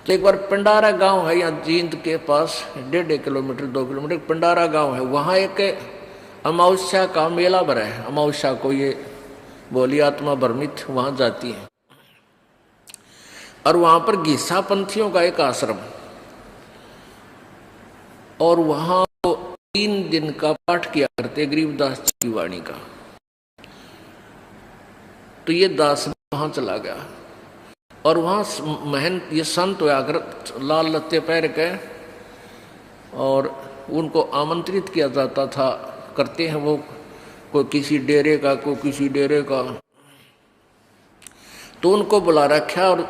तो एक बार पिंडारा गांव है यहाँ जींद के पास, 1.5 किलोमीटर 2 किलोमीटर पिंडारा गांव है। वहाँ एक अमावस्या का मेला भरा है। अमावस्या को ये बोली आत्मा भ्रमित वहाँ जाती है। और वहाँ पर घिसा पंथियों का एक आश्रम, और वहाँ 3 दिन का पाठ किया करते गरीबदास जी की वाणी का। तो ये दास वहाँ चला गया और वहाँ महंत ये संत होया कर लाल लत्ते पहन के, और उनको आमंत्रित किया जाता था। करते हैं वो, कोई किसी डेरे का, कोई किसी डेरे का। तो उनको बुला रखा और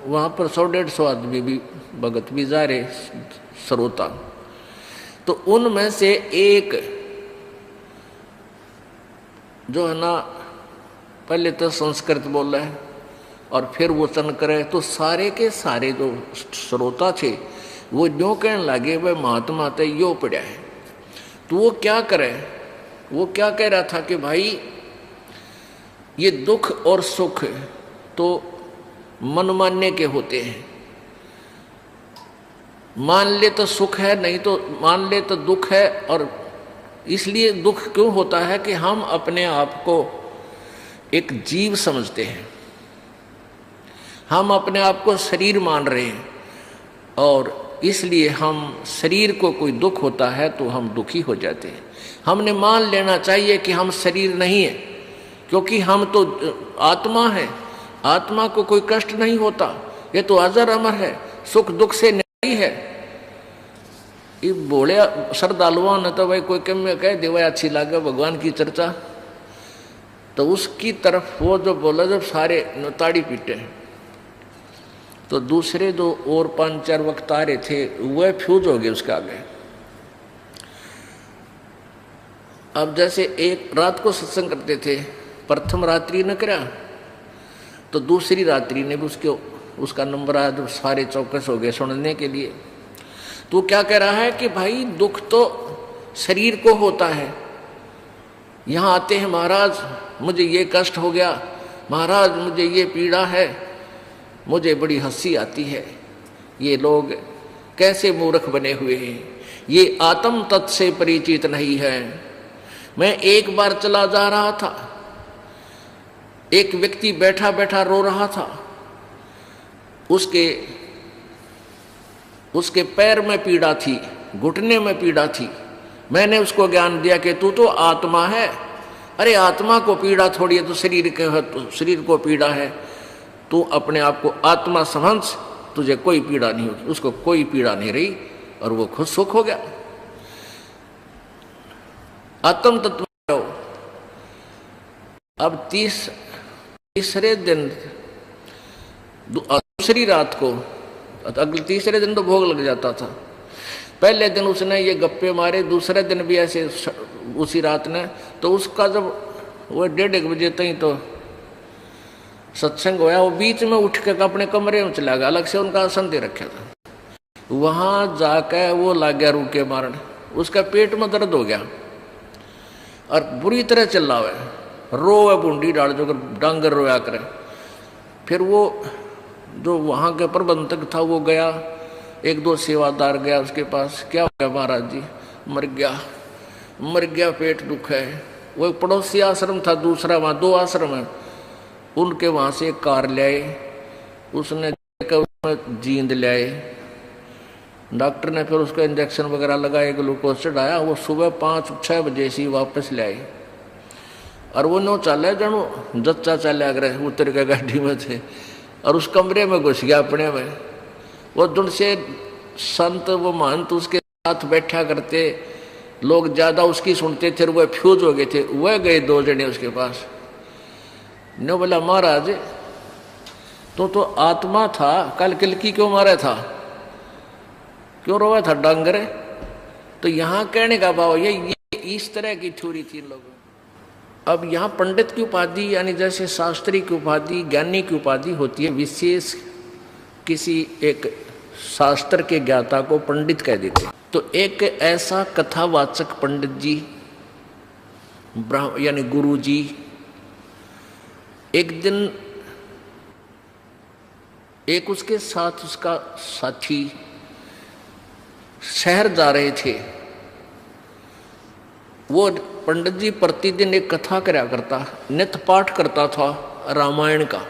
वहाँ पर 100-150 आदमी भी भगत भी जा रहे श्रोता। तो उनमें से एक जो है ना, पहले तो संस्कृत बोला है और फिर वचन करे, तो सारे के सारे जो श्रोता थे वो जो कहने लगे वह महात्मा ते यो पड़ा है। तो वो क्या करे, वो क्या कह रहा था कि भाई ये दुख और सुख तो मन मानने के होते हैं, मान ले तो सुख है, नहीं तो मान ले तो दुख है। और इसलिए दुख क्यों होता है कि हम अपने आप को एक जीव समझते हैं, हम अपने आप को शरीर मान रहे हैं, और इसलिए हम शरीर को कोई दुख होता है तो हम दुखी हो जाते हैं। हमने मान लेना चाहिए कि हम शरीर नहीं है, क्योंकि हम तो आत्मा है, आत्मा को कोई कष्ट नहीं होता, ये तो अजर अमर है, सुख दुख से नहीं है। ये बोले श्रद्धालुओं ने तो भाई कोई कम में कह दे अच्छी लगे भगवान की चर्चा, तो उसकी तरफ वो जो बोला जब सारे ताड़ी पीटे, तो दूसरे जो और 5-4 वक्तारे थे वह फ्यूज हो गए उसके आगे। अब जैसे एक रात को सत्संग करते थे, प्रथम रात्रि न करा तो दूसरी रात्रि ने भी उसका नंबर आया, जब सारे चौकस हो गए सुनने के लिए। तो क्या कह रहा है कि भाई दुख तो शरीर को होता है। यहाँ आते हैं, महाराज मुझे ये कष्ट हो गया, महाराज मुझे ये पीड़ा है, मुझे बड़ी हंसी आती है, ये लोग कैसे मूर्ख बने हुए हैं, ये आत्म तत्व से परिचित नहीं है। मैं एक बार चला जा रहा था, एक व्यक्ति बैठा बैठा रो रहा था, उसके पैर में पीड़ा थी, घुटने में पीड़ा थी। मैंने उसको ज्ञान दिया कि तू तो आत्मा है। अरे आत्मा को पीड़ा थोड़ी है, तो शरीर के है, तो शरीर को पीड़ा है, तू अपने आप को आत्मा समझ, तुझे कोई पीड़ा नहीं होगी। उसको कोई पीड़ा नहीं रही और वो खुद सुख हो गया। आत्म तत्व। अब तीसरे दिन दूसरी रात को, अगले तीसरे दिन तो भोग लग जाता था। पहले दिन उसने ये गप्पे मारे, दूसरे दिन भी ऐसे उसी रात ने। तो उसका जब वो 1:30 बजे तक तो सत्संग होया, वो बीच में उठ के अपने कमरे में चला गया, अलग से उनका आसन दे रखा था। वहां जाकर वो लग गया रूके मारने, उसका पेट में दर्द हो गया और बुरी तरह चिल्ला हुआ है, रोवे बूंदी डाल जो डांगर रोया करे। फिर वो जो वहाँ के प्रबंधक था वो गया, 1-2 सेवादार गया उसके पास, क्या हो गया महाराज जी? मर गया, पेट दुख है। वो एक पड़ोसी आश्रम था दूसरा, वहाँ 2 आश्रम है, उनके वहाँ से एक कार ले आए, उसने उसमें जींद ले आए। डॉक्टर ने फिर उसको इंजेक्शन वगैरह लगाए, ग्लूकोज चढ़ाया। वो सुबह 5-6 बजे से वापस ले आए और वो नो चले जानो जच्चा चले अगर उतर के गाड़ी में थे और उस कमरे में घुस गया अपने में। वो दुन से संत वो महंत उसके साथ बैठा करते, लोग ज्यादा उसकी सुनते थे, वह फ्यूज हो गए थे। वह गए 2 जने उसके पास, ने बोला महाराज तो आत्मा था, कल किलकी क्यों मारा था, क्यों रोया था डांगरे? तो यहाँ कहने का भाव ये इस तरह की थ्योरी थी लोगों। अब यहाँ पंडित की उपाधि, यानी जैसे शास्त्री की उपाधि, ज्ञानी की उपाधि होती है, विशेष किसी एक शास्त्र के ज्ञाता को पंडित कह देते हैं। तो एक ऐसा कथावाचक पंडित जी, यानी गुरु जी, एक दिन एक उसके साथ उसका साथी शहर जा रहे थे। वो पंडित जी प्रतिदिन एक कथा करया करता, नित्य पाठ करता था रामायण का।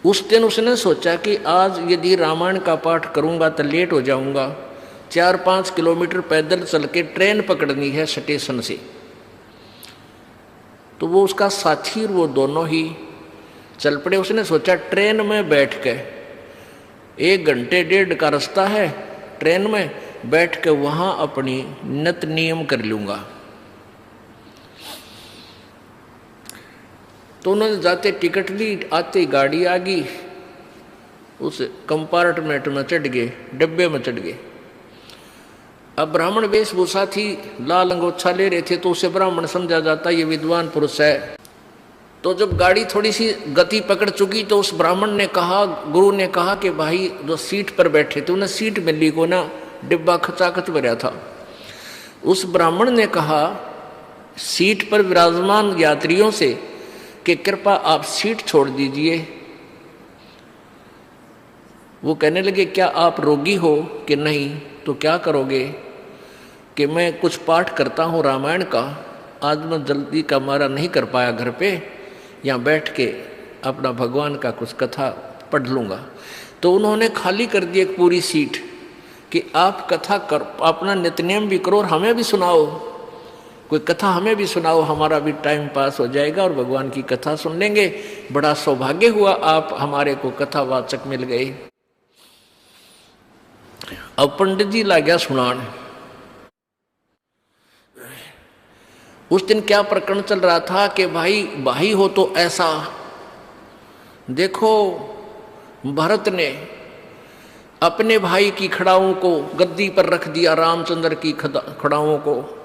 उस दिन उसने सोचा कि आज यदि रामायण का पाठ करूंगा तो लेट हो जाऊंगा, 4-5 किलोमीटर पैदल चल के ट्रेन पकड़नी है स्टेशन से। तो वो उसका साथी और वो दोनों ही चल पड़े। उसने सोचा ट्रेन में बैठ के 1 घंटे 1.5 का रास्ता है, ट्रेन में बैठ के वहां अपनी नित्य नियम कर लूंगा। तो उन्होंने जाते टिकट ली, आते गाड़ी आ गई, उस कंपार्टमेंट में चढ़ गए, डब्बे में चढ़ गए। अब ब्राह्मण वेशभूषा थी, लाल अंगोछा ले रहे थे, तो उसे ब्राह्मण समझा जाता ये विद्वान पुरुष है। तो जब गाड़ी थोड़ी सी गति पकड़ चुकी तो उस ब्राह्मण ने कहा, गुरु ने कहा कि भाई जो सीट पर बैठे थे उन्हें सीट मिली को ना, डिब्बा खचाखच भरा था। उस ब्राह्मण ने कहा सीट पर विराजमान यात्रियों से कि कृपा आप सीट छोड़ दीजिए। वो कहने लगे क्या आप रोगी हो कि नहीं? तो क्या करोगे? कि मैं कुछ पाठ करता हूँ रामायण का, आज मैं जल्दी का मारा नहीं कर पाया घर पे, यहाँ बैठ के अपना भगवान का कुछ कथा पढ़ लूँगा। तो उन्होंने खाली कर दी एक पूरी सीट कि आप कथा कर, अपना नित्यनेम भी करो और हमें भी सुनाओ, कोई कथा हमें भी सुनाओ, हमारा भी टाइम पास हो जाएगा और भगवान की कथा सुन लेंगे। बड़ा सौभाग्य हुआ आप हमारे को कथावाचक मिल गए। अब पंडित जी ला गया सुनान। उस दिन क्या प्रकरण चल रहा था कि भाई हो तो ऐसा। देखो भरत ने अपने भाई की खड़ाओं को गद्दी पर रख दिया, रामचंद्र की खड़ाओं को,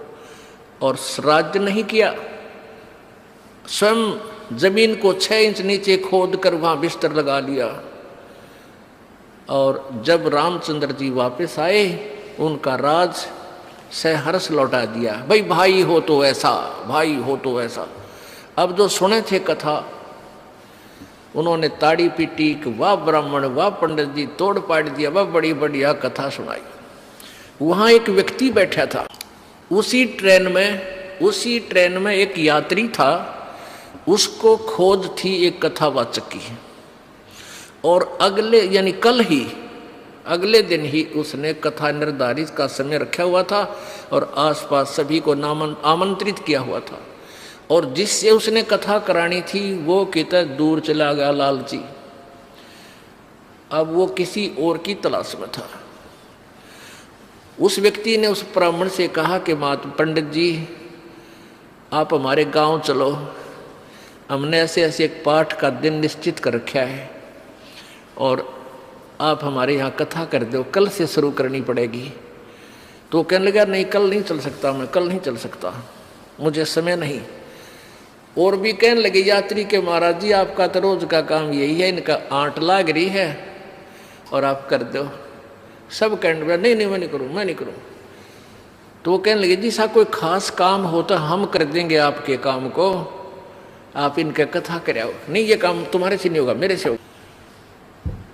और राज्य नहीं किया। स्वयं जमीन को 6 इंच नीचे खोद कर वहां बिस्तर लगा लिया। और जब रामचंद्र जी वापस आए उनका राज सहर्ष लौटा दिया। भाई हो तो ऐसा, भाई हो तो ऐसा। अब जो सुने थे कथा उन्होंने ताड़ी पीटी कि वाह ब्राह्मण, वाह पंडित जी, तोड़ पाड़ दिया, वाह बड़ी बढ़िया कथा सुनाई। वहां एक व्यक्ति बैठा था उसी ट्रेन में एक यात्री था, उसको खोज थी एक कथावाचक की। और अगले दिन ही उसने कथा निर्धारित का समय रखा हुआ था और आसपास सभी को आमंत्रित किया हुआ था। और जिससे उसने कथा करानी थी वो कितना दूर चला गया लालची। अब वो किसी और की तलाश में था। उस व्यक्ति ने उस ब्राह्मण से कहा कि पंडित जी आप हमारे गांव चलो, हमने ऐसे एक पाठ का दिन निश्चित कर रखा है और आप हमारे यहाँ कथा कर दो, कल से शुरू करनी पड़ेगी। तो कहने लगा नहीं कल नहीं चल सकता, मैं कल नहीं चल सकता, मुझे समय नहीं। और भी कहने लगे यात्री के महाराज जी आपका तो रोज का काम यही है, इनका आंट लाग रही है और आप कर दो। सब कहने लगे नहीं मैं नहीं करूँ। तो वो कहने लगे जी साहब कोई खास काम हो तो हम कर देंगे आपके काम को, आप इनका कथा कराओ। नहीं ये काम तुम्हारे से नहीं होगा, मेरे से होगा।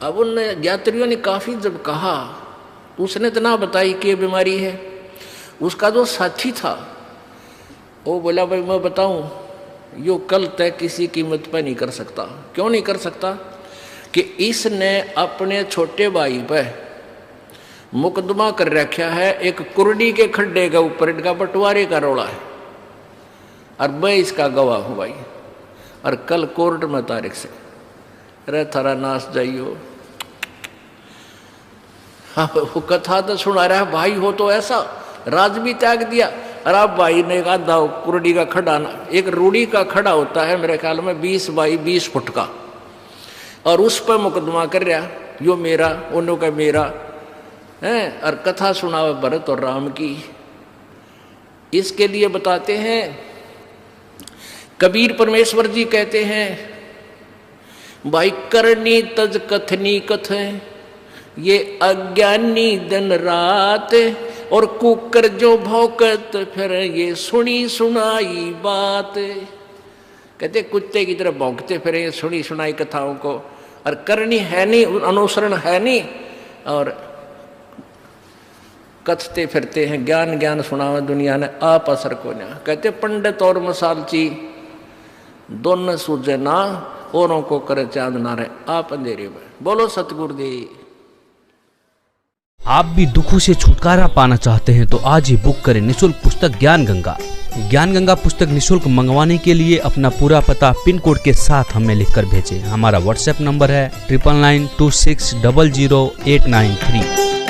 अब उन यात्रियों ने काफी जब कहा तो उसने तो ना बताई कि ये बीमारी है। उसका जो साथी था वो बोला भाई मैं बताऊं यो कल तय किसी कीमत पर नहीं कर सकता। क्यों नहीं कर सकता? कि इसने अपने छोटे भाई पे मुकदमा कर रखा है, एक कुर्डी के खड्डे के ऊपर इनका बंटवारे का रोला है और मैं इसका गवाह हूं भाई। और कल कोर्ट में तारीख से अरे थारा नाश जाइयो। हाँ वो कथा तो सुना रहा है भाई हो तो ऐसा, राज भी त्याग दिया। और आप भाई ने कहा दाव कुर्डी का खड़ा, एक रूढ़ी का खड़ा होता है मेरे ख्याल में 20 बाई 20 फुट का, और उस पर मुकदमा कर रहा यो मेरा उन्हों का मेरा है। और कथा सुनावे भरत और राम की। इसके लिए बताते हैं कबीर परमेश्वर जी कहते हैं भाई करनी तज कथनी कथें ये अज्ञानी दिन रात, और कुकर जो भौकत फिर ये सुनी सुनाई बात। कहते कुत्ते की तरह भौंकते फिर ये सुनी सुनाई कथाओं को, और करनी है नहीं, अनुसरण है नहीं, और कथते फिरते हैं ज्ञान ज्ञान सुनावे दुनिया ने, आप असर को ना। कहते पंडित और मसालची दोनों सूझे ना, औरों को करे चांद ना रहे, आप अंधेरे में। बोलो सतगुरुदेव। आप भी दुखों से छुटकारा पाना चाहते हैं तो आज ही बुक करें निःशुल्क पुस्तक ज्ञान गंगा। ज्ञान गंगा पुस्तक निःशुल्क मंगवाने के लिए अपना पूरा पता पिन कोड के साथ हमें लिखकर भेजें। हमारा व्हाट्सएप नंबर है 9992600893।